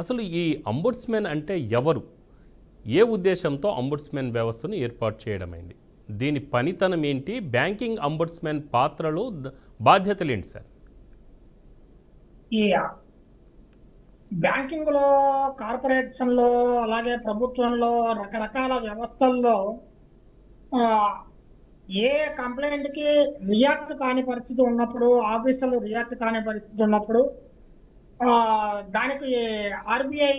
అసలు ఈ అంబుడ్స్మెన్ అంటే ఎవరు? ఏ ఉద్దేశంతో అంబుడ్స్మెన్ వ్యవస్థను ఏర్పాటు చేయడమైంది? దీని పనితనం ఏంటి? బ్యాంకింగ్ అంబుడ్స్మెన్ పాత్రలు బాధ్యతలు ఏంటి సార్? ఈ బ్యాంకింగ్ లో, కార్పొరేషన్ లో, అలాగే ప్రభుత్వంలో రకరకాల వ్యవస్థల్లో ఆ, ఏ కంప్లైంట్ కి రియాక్ట్ కాని పరిస్థితి ఉన్నప్పుడు, ఆఫీసర్లు రియాక్ట్ కాని పరిస్థితి ఉన్నప్పుడు ఆ, దానికి ఆర్బీఐ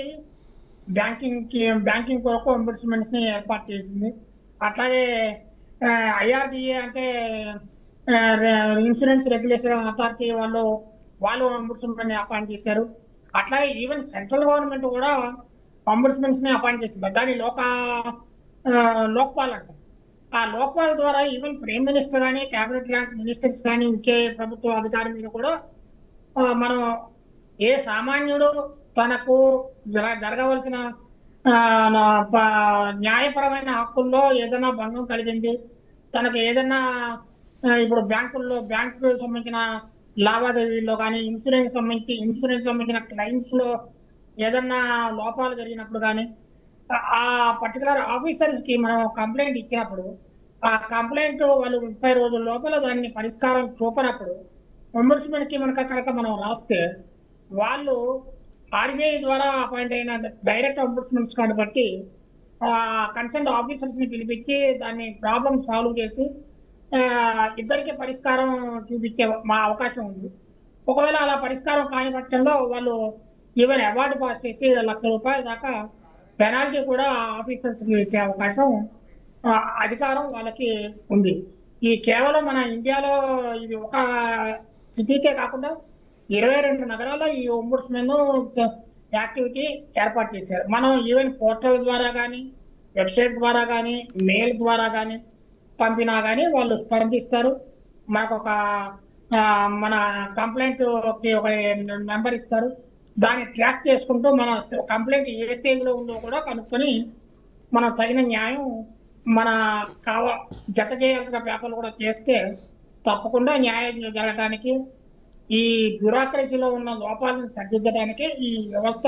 బ్యాంకింగ్ కొరకు అంబుడ్స్మెన్స్ ని ఏర్పాటు చేసింది. అట్లాగే ఐఆర్డిఏ అంటే ఇన్సూరెన్స్ రెగ్యులేషన్ అథారిటీ వాళ్ళు అంబుడ్స్మెన్ ని అపాయింట్ చేశారు. అట్లాగే ఈవెన్ సెంట్రల్ గవర్నమెంట్ కూడా అంబుడ్స్మెన్స్ ని అపాయింట్ చేసింది. దాని లోక్పాల్ అంటారు. ఆ లోక్పాల్ ద్వారా ఈవెన్ ప్రైమ్ మినిస్టర్ కానీ, క్యాబినెట్ ర్యాంక్ మినిస్టర్స్ కానీ, ఇంకే ప్రభుత్వ అధికారి మీద కూడా మనం ఏ సామాన్యుడు తనకు జరగవలసిన న్యాయపరమైన హక్కుల్లో ఏదైనా భంగం కలిగింది, తనకు ఏదైనా ఇప్పుడు బ్యాంకు సంబంధించిన లావాదేవీల్లో కానీ, ఇన్సూరెన్స్ సంబంధించిన క్లైమ్స్ లో ఏదన్నా లోపాలు జరిగినప్పుడు కానీ, ఆ పర్టికులర్ ఆఫీసర్స్ కి మనం కంప్లైంట్ ఇచ్చినప్పుడు, ఆ కంప్లైంట్ వాళ్ళు 30 రోజుల లోపల దాన్ని పరిష్కారం చూపనప్పుడు అంబుడ్స్మెన్ కి అక్కడ మనం రాస్తే, వాళ్ళు ఆర్బీఐ ద్వారా అపాయింట్ అయిన డైరెక్ట్ అంబుడ్స్మెన్స్ బట్టి కన్సర్న్ ఆఫీసర్స్ ని పిలిపించి దాన్ని ప్రాబ్లం సాల్వ్ చేసి ఇద్దరికి పరిష్కారం చూపించే మా అవకాశం ఉంది. ఒకవేళ అలా పరిష్కారం కాని పక్షంలో వాళ్ళు ఈవెన్ అవార్డు పాస్ చేసి ₹1,00,000 దాకా పెనాల్టీ కూడా ఆఫీసర్స్ కి వేసే అవకాశం, అధికారం వాళ్ళకి ఉంది. ఈ కేవలం మన ఇండియాలో ఇది ఒక సిటీకే కాకుండా 22 నగరాల్లో ఈ అంబుడ్స్మెన్ యాక్టివిటీ ఏర్పాటు చేశారు. మనం ఈవెన్ పోర్టల్ ద్వారా కానీ, వెబ్సైట్ ద్వారా కానీ, మెయిల్ ద్వారా కానీ పంపినా కానీ వాళ్ళు స్పందిస్తారు. మనకు మన కంప్లైంట్ ఒక నెంబర్ ఇస్తారు. దాన్ని ట్రాక్ చేసుకుంటూ మన కంప్లైంట్ ఏ స్టేజ్ లో ఉందో కూడా కనుక్కొని మనం తగిన న్యాయం మన జత చేయాల్సిన పేపర్లు కూడా చేస్తే తప్పకుండా న్యాయం జరగడానికి, ఈ బ్యూరోక్రసీలో ఉన్న లోపాలను సరిదిద్దడానికి ఈ వ్యవస్థ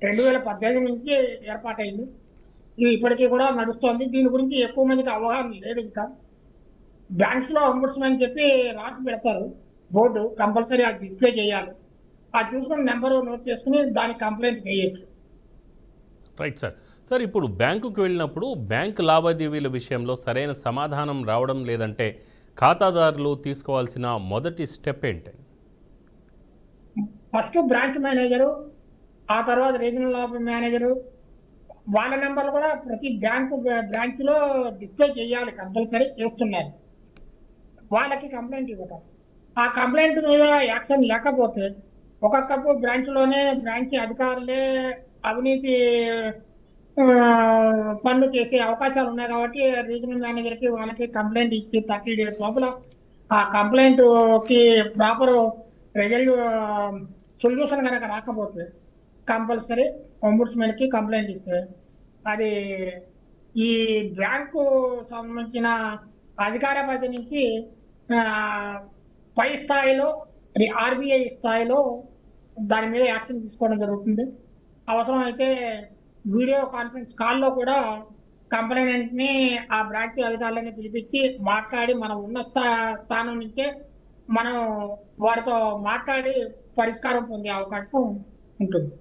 2018 నుంచి ఏర్పాటైంది. ఇది ఇప్పటికీ కూడా నడుస్తోంది. దీని గురించి ఎక్కువ మందికి అవగాహన లేదు. ఇంకా బ్యాంక్స్ లో అంబుడ్స్మెన్ చెప్పి రాసి పెడతారు బోర్డు, కంపల్సరీ అది డిస్ప్లే చేయాలి. అది చూసుకుని నెంబర్ నోట్ చేసుకుని దానికి కంప్లైంట్ చేయొచ్చు. Right sir. సార్, ఇప్పుడు బ్యాంకుకు వెళ్ళినప్పుడు బ్యాంక్ లావాదేవీల విషయంలో సరైన సమాధానం రావడం లేదంటే ఖాతాదారులు తీసుకోవాల్సిన మొదటి స్టెప్ ఏంటి? ఫస్ట్ బ్రాంచ్ మేనేజరు, ఆ తర్వాత రీజనల్ ఆఫీస్ మేనేజరు, వాళ్ళ నెంబర్లు కూడా ప్రతి బ్రాంచ్ లో డిస్ప్లే చేయాలి, కంపల్సరీ చేస్తున్నారు. వాళ్ళకి కంప్లైంట్ ఇవ్వటం, ఆ కంప్లైంట్ మీద యాక్షన్ లేకపోతే ఒక్కొక్క బ్రాంచ్ అధికారులే అవినీతి పనులు చేసే అవకాశాలు ఉన్నాయి. కాబట్టి రీజనల్ మేనేజర్ కి వాళ్ళకి కంప్లైంట్ ఇచ్చి 30 days లోపల ఆ కంప్లైంట్ కి ప్రాపర్ సొల్యూషన్ కనుక రాకపోతే కంపల్సరీ అంబుడ్స్మెన్ కి కంప్లైంట్ ఇస్తే అది ఈ బ్యాంకు సంబంధించిన అధికార పరిధి నుంచి పై స్థాయిలో ఆర్బీఐ స్థాయిలో దాని మీద యాక్షన్ తీసుకోవడం జరుగుతుంది. అవసరం అయితే వీడియో కాన్ఫరెన్స్ కాల్లో కూడా కంప్లైంట్ ని ఆ బ్రాంచ్ అధికారులని పిలిపించి మాట్లాడి, మనం ఉన్న స్థానం నుంచే మనం వారితో మాట్లాడి పరిష్కారం పొందే అవకాశం ఉంటుంది.